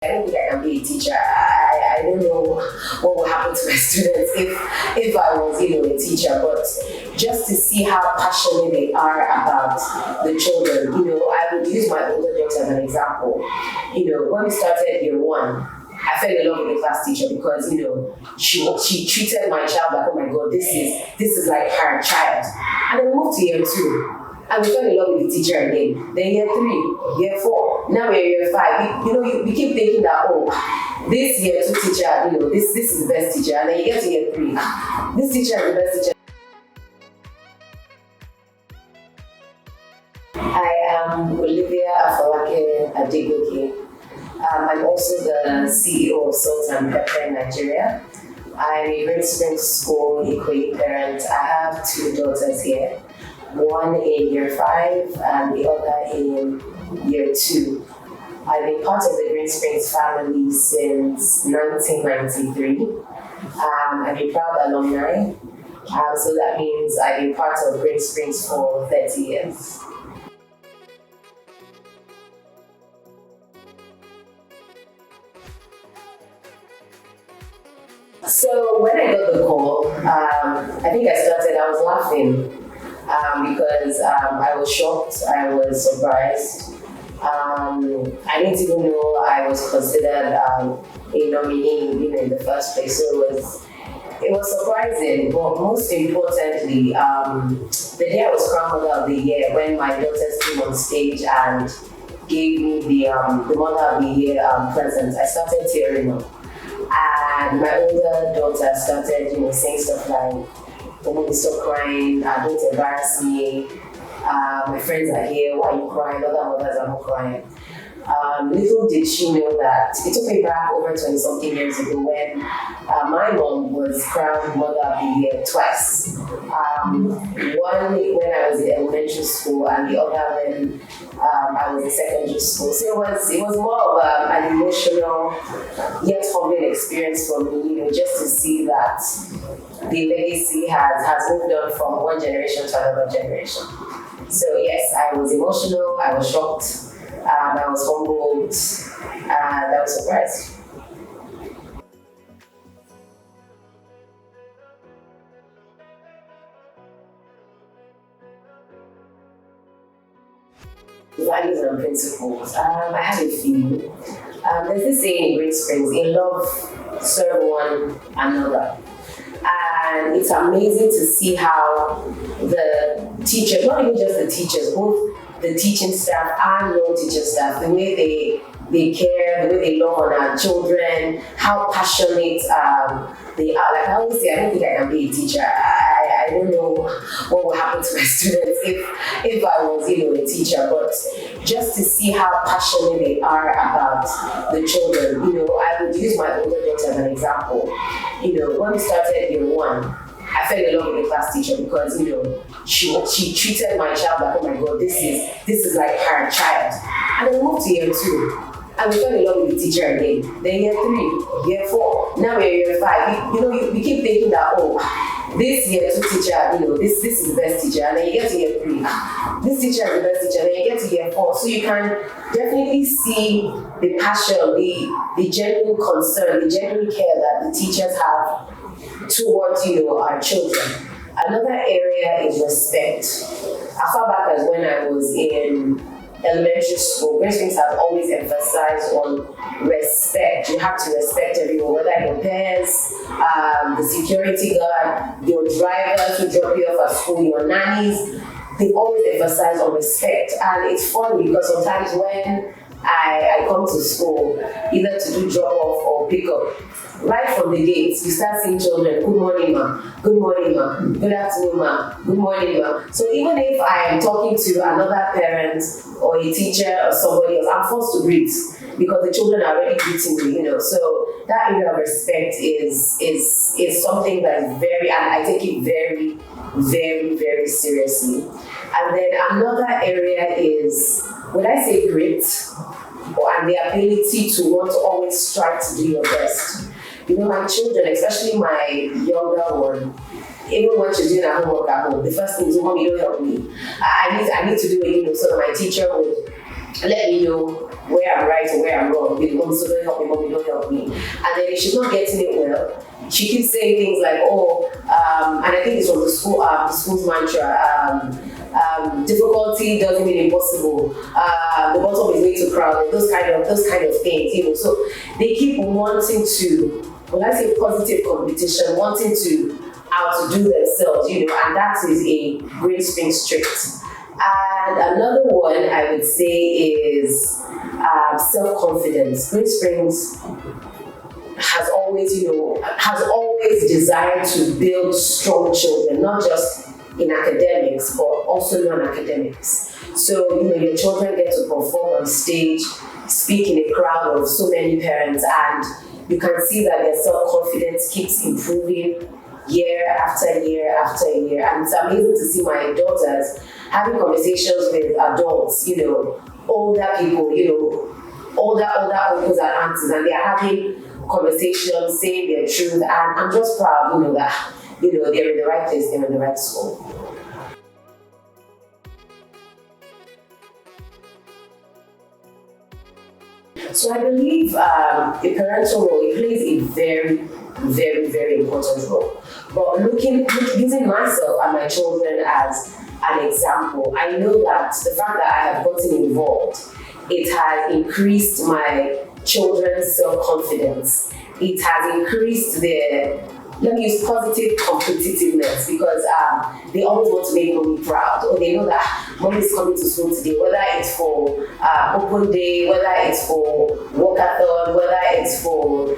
I don't think I can be a teacher. I don't know what will happen to my students if I was, a teacher. But just to see how passionate they are about the children, I would use my older daughter as an example. When we started year one, I fell in love with the class teacher because, she treated my child like, oh my God, this is like her child. And then we moved to year two. And we fell in love with the teacher again. Then year three, year four, now we're year five. We keep thinking that, this year two teacher, this is the best teacher. And then you get to year three, this teacher is the best teacher. I am Olivia Adegoke. I'm also the CEO of Salt and Pepper Nigeria. I'm a Great Springs School Ikoyi parent. I have two daughters here. One in year 5 and the other in year 2. I've been part of the Green Springs family since 1993. I'm a proud alumni, so that means I've been part of Green Springs for 30 years. So when I got the call, I was laughing. Because I was shocked, I was surprised. I didn't even know I was considered a nominee, in the first place. So it was surprising, but most importantly, the day I was crowned Mother of the Year, when my daughters came on stage and gave me the Mother of the Year present, I started tearing up. And my older daughter started, saying stuff like, "Oh, stop crying, don't embarrass me. My friends are here, why are you crying? Other mothers are not crying." Little did she know that it took me back over 20-something years ago when my mom was crowned Mother of the Year twice. One when I was in elementary school and the other when I was in secondary school. So it was more of an emotional yet humbling experience for me, just to see that the legacy has moved on from one generation to another generation. So yes, I was emotional, I was shocked, I was humbled, and I was surprised. Values and principles. I have a few. There's this saying in Great Springs: in love, serve one another. And it's amazing to see how the teachers, not even just the teachers, both the teaching staff and non-teaching staff, the way they care, the way they love on our children, how passionate they are. Like I always say, I don't think I can be a teacher. I don't know what will happen to my students if I was, a teacher. But just to see how passionate they are about the children, I would use my older daughter as an example. When we started year one, I fell in love with the class teacher because, she treated my child like, oh my God, this is like her child. And then we moved to year 2. And we fell in love with the teacher again. Then year 3, year 4, now we're year 5. We keep thinking that, this year 2 teacher, this is the best teacher. And then you get to year 3, this teacher is the best teacher. And then you get to year 4. So you can definitely see the passion, the genuine concern, the genuine care that the teachers have towards, our children. Another area is respect. As far back as when I was in elementary school, Green Springs has always emphasized on respect. You have to respect everyone, whether your parents, the security guard, your drivers who drop you off at school, your nannies. They always emphasize on respect. And it's funny because sometimes when I come to school, either to do drop off or pick up, right from the gates, you start seeing children, good morning, ma, good morning, ma, good afternoon, ma, good morning, ma. So even if I am talking to another parent or a teacher or somebody else, I'm forced to greet because the children are already greeting me, So that area of respect is something that is very, and I take it very, very, very seriously. And then another area is, when I say grit, and the ability to want to always strive to do your best. My children, especially my younger one, even when she's doing her homework at home, the first thing is, "Mom, you don't help me. I need to do it, so that my teacher would let me know where I'm right or where I'm wrong. Mom, so don't help me, mommy, don't help me. And then if she's not getting it well, she keeps saying things like, and I think it's from the school's mantra, difficulty doesn't mean impossible. The bottom is way too crowded. Those kind of things, So they keep wanting to, well, I say positive competition, wanting to outdo themselves, and that is a Green Springs trait. And another one I would say is self-confidence. Green Springs has always desired to build strong children, not just in academics, but also non-academics. So, your children get to perform on stage, speak in a crowd of so many parents, and you can see that their self-confidence keeps improving year after year after year. And it's amazing to see my daughters having conversations with adults, older people, older uncles and aunties, and they're having conversations, saying their truth, and I'm just proud, that, they're in the right place, they're in the right school. So I believe the parental role, it plays a very, very, very important role. But using myself and my children as an example, I know that the fact that I have gotten involved, it has increased my children's self-confidence. It has increased their, let me use positive competitiveness, because they always want to make mommy proud, or they know that mommy is coming to school today, whether it's for open day, whether it's for walkathon, whether it's for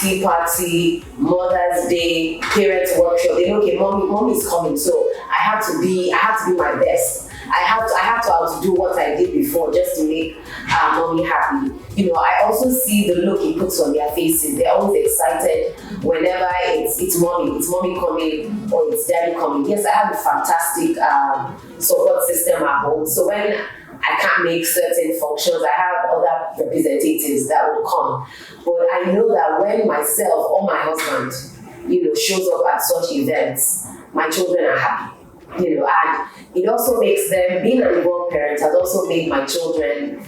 tea party, Mother's Day, parents workshop. They know, okay, mommy is coming, so I have to be my best. I have to outdo what I did before just to make mommy happy. I also see the look it puts on their faces. They're always excited whenever it's mommy coming, or it's daddy coming. Yes, I have a fantastic support system at home. So when I can't make certain functions, I have other representatives that will come. But I know that when myself or my husband, shows up at such events, my children are happy. And it also makes them, being an involved parent has also made my children,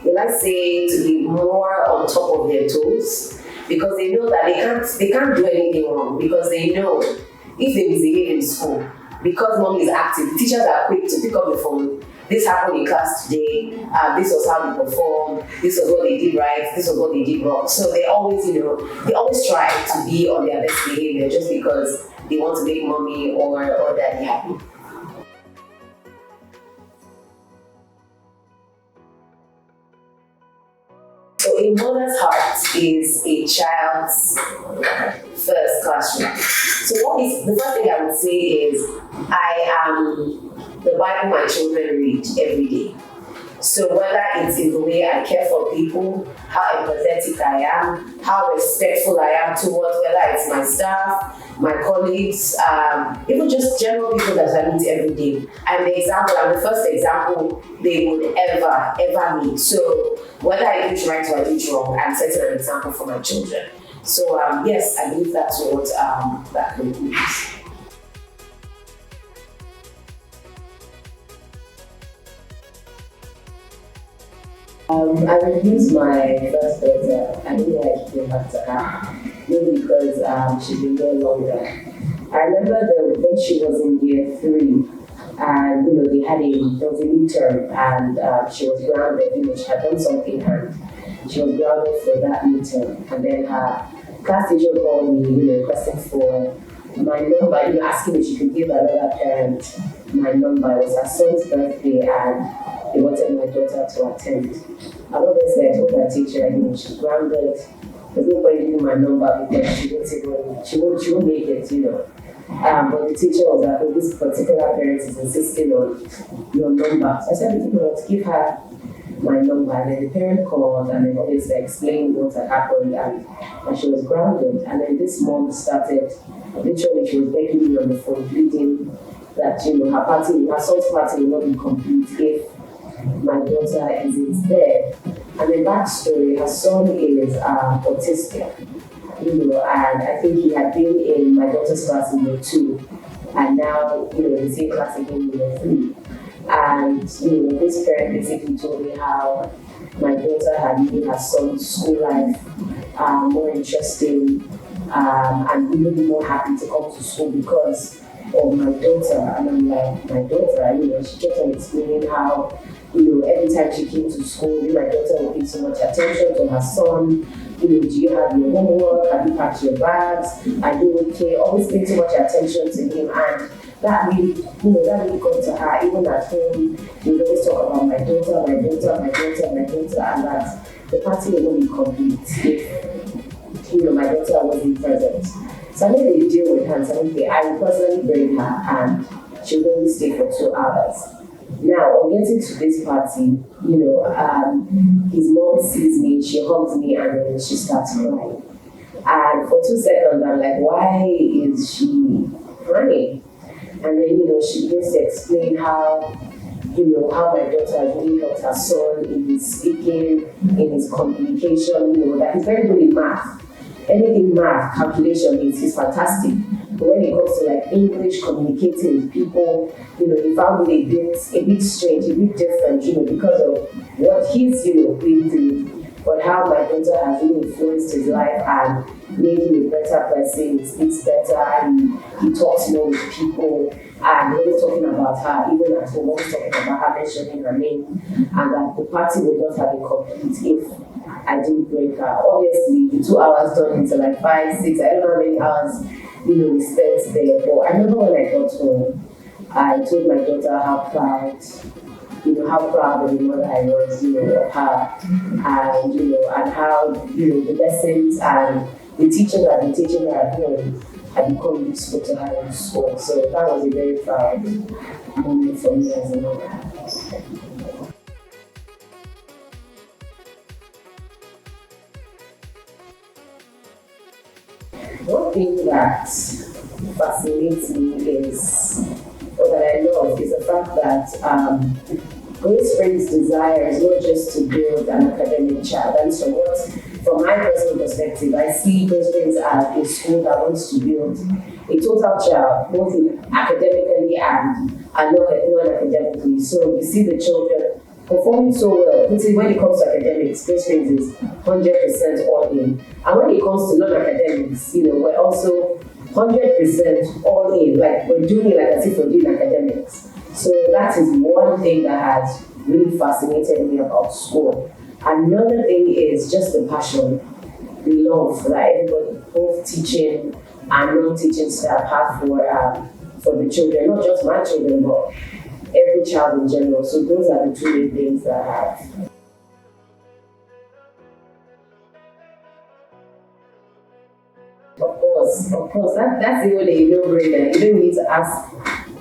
let's say, to be more on top of their toes, because they know that they can't do anything wrong, because they know if they misbehave in school, because mommy is active, the teachers are quick to pick up the phone. This happened in class today, this was how they performed, this was what they did right, this was what they did wrong. So they always, they always try to be on their best behavior just because they want to make mommy or daddy happy. So a mother's heart is a child's first classroom. So the first thing I would say is, I am the Bible my children read every day. So whether it's in the way I care for people, how empathetic I am, how respectful I am towards, whether it's my staff, my colleagues, even just general people that I meet every day. I'm the first example they would ever meet. So whether I do it right or I do it wrong, I'm setting an example for my children. So yes, I believe that's what that concludes. I refused my first daughter. I didn't like to go back to her, maybe because she's been there longer. I remember when she was in year 3, and there was a midterm, and she was grounded. She had done something, and she was grounded for that midterm. And then her class teacher called me, requesting for my number, asking if she could give another parent my number. It was her son's birthday, and they wanted my daughter to attend. I obviously told her teacher, she's grounded. There's no point giving my number because she won't make it, But the teacher was like, this particular parent is insisting on your number. So I said, to give her my number. And then the parent called, and then obviously explained what had happened, and she was grounded. And then this mom started, literally, she was begging me on the phone, pleading that her son's party will not be complete if my daughter isn't there. And the backstory, her son is autistic, and I think he had been in my daughter's class in year 2, and now, in the same class again in year 3. And this parent basically told me how my daughter had made her son's school life more interesting, and even more happy to come to school because of my daughter. And I'm like, my daughter, she kept on explaining how, every time she came to school, my daughter would pay so much attention to her son. Do you have your homework? Have you packed your bags? Are you okay? Always paying so much attention to him, and that really, that really got to her. Even at home, we would always talk about my daughter, my daughter, my daughter, my daughter, and that the party would not be complete if, my daughter wasn't present. So I made a deal with her and said, okay, I will personally bring her, and she will only stay for 2 hours. Now, on getting to this party, his mom sees me, she hugs me, and then she starts crying. And for 2 seconds, I'm like, why is she crying? And then, she begins to explain how my daughter has really helped her son in his speaking, in his communication, that he's very good in math. Anything math, calculation, he's fantastic. But when it comes to like English, communicating with people, he found it a bit strange, a bit different, because of what he's, been through. But how my daughter has really influenced his life and made him a better person. He speaks better, and he talks more with people. And always talking about her, even at home, always talking about her, mentioning her name, and that the party would not have been complete if I didn't bring her. Obviously, the 2 hours turned into like 5, 6, I don't know how many hours, we spent there. But I remember when I got home, I told my daughter how proud, how proud of the mother I was, of her, and, and how, the lessons and the teachers that had been teaching her at home had become useful to her in school. So that was a very proud moment for me as a mother. One thing that fascinates me is, or that I love, is the fact that Grace Springs' desire is not just to build an academic child. And so from my personal perspective, I see Grace Springs as a school that wants to build a total child, both academically and non-academically. So you see the children performing so well. When it comes to academics, Grace Springs is 100% all in. And when it comes to non-academics, we're also 100% all in. Like, we're doing it like as if we're doing academics. So that is one thing that has really fascinated me about school. Another thing is just the passion, the love that everybody, both teaching and non-teaching staff, have for the children, not just my children, but every child in general. So those are the 2 main things that I have. Of course, that's even a no-brainer. You don't need to ask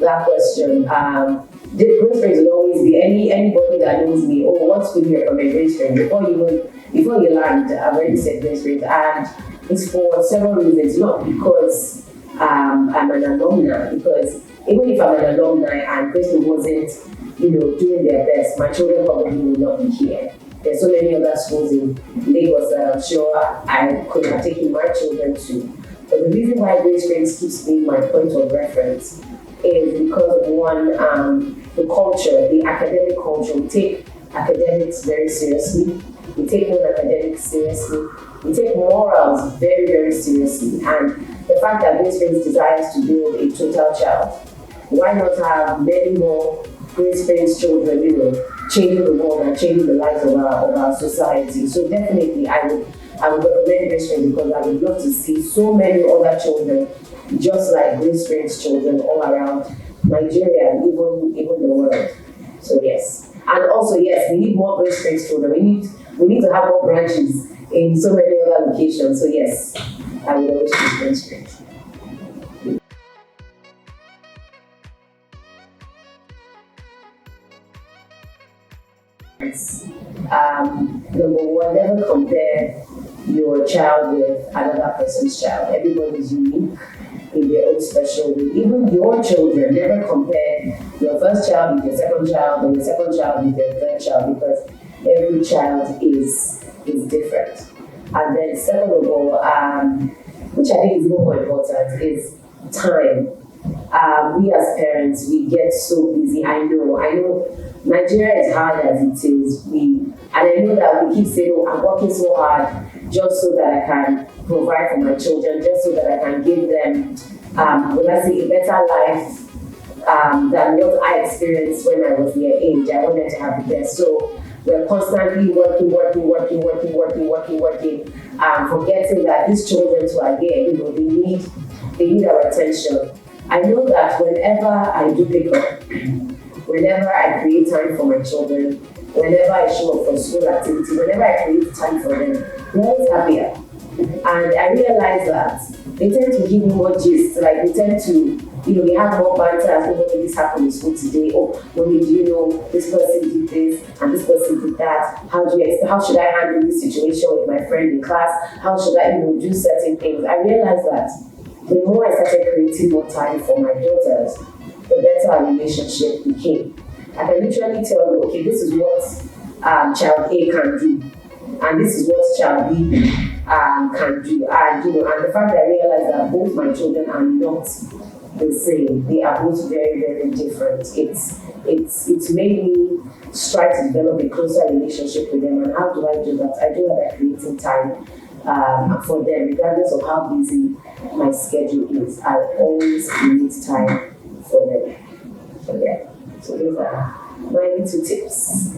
that question. The Grace Springs will always be anybody that knows me. Oh, what school do you recommend Grace Springs? Before you land, I've already said Grace Springs, and it's for several reasons. Not because I'm an alumna, because even if I'm an alumni and Grace Springs wasn't, doing their best, my children probably would not be here. There's so many other schools in Lagos that I'm sure I could have taken my children to. But the reason why Grace Springs keeps being my point of reference is because of one, the culture, the academic culture. We take academics very seriously. We take non-academics seriously. We take morals very, very seriously. And the fact that Grace Springs desires to build a total child, why not have many more Grace Springs children, changing the world and changing the lives of our society? So definitely, I would recommend Grace Springs because I would love to see so many other children just like Grace Springs children all around Nigeria and even the world. So yes. And also yes, we need more Grace Springs children. We need to have more branches in so many other locations. So yes, I would always choose Grace Springs. Number one, never compare your child with another person's child. Everybody is unique in their own special way. Even your children, never compare your first child with your second child and your second child with your third child, because every child is different. And then second of all, which I think is more important, is time. we as parents, we get so busy. I know Nigeria is hard as it is. And I know that we keep saying, oh, I'm working so hard just so that I can provide for my children, just so that I can give them, a better life than what I experienced when I was their age. I wanted to have the best. So we're constantly working, forgetting that these children who are here, they need our attention. I know that whenever I do pick up, whenever I create time for my children, whenever I show up for school activity, whenever I create time for them, they're always happier. And I realize that they tend to give me more gist. Like they tend to, we have more banter as well. Maybe this happened in school today. Oh, mommy, do you know this person did this and this person did that? How should I handle this situation with my friend in class? How should I, do certain things? I realized that the more I started creating more time for my daughters, the better our relationship became. I can literally tell you, okay, this is what child A can do, and this is what child B can do. And and the fact that I realized that both my children are not the same, they are both very, very different. It's made me strive to develop a closer relationship with them. And how do I do that? I do that by creating time for them, regardless of how busy my schedule is. I always create time for them. So those are my little tips.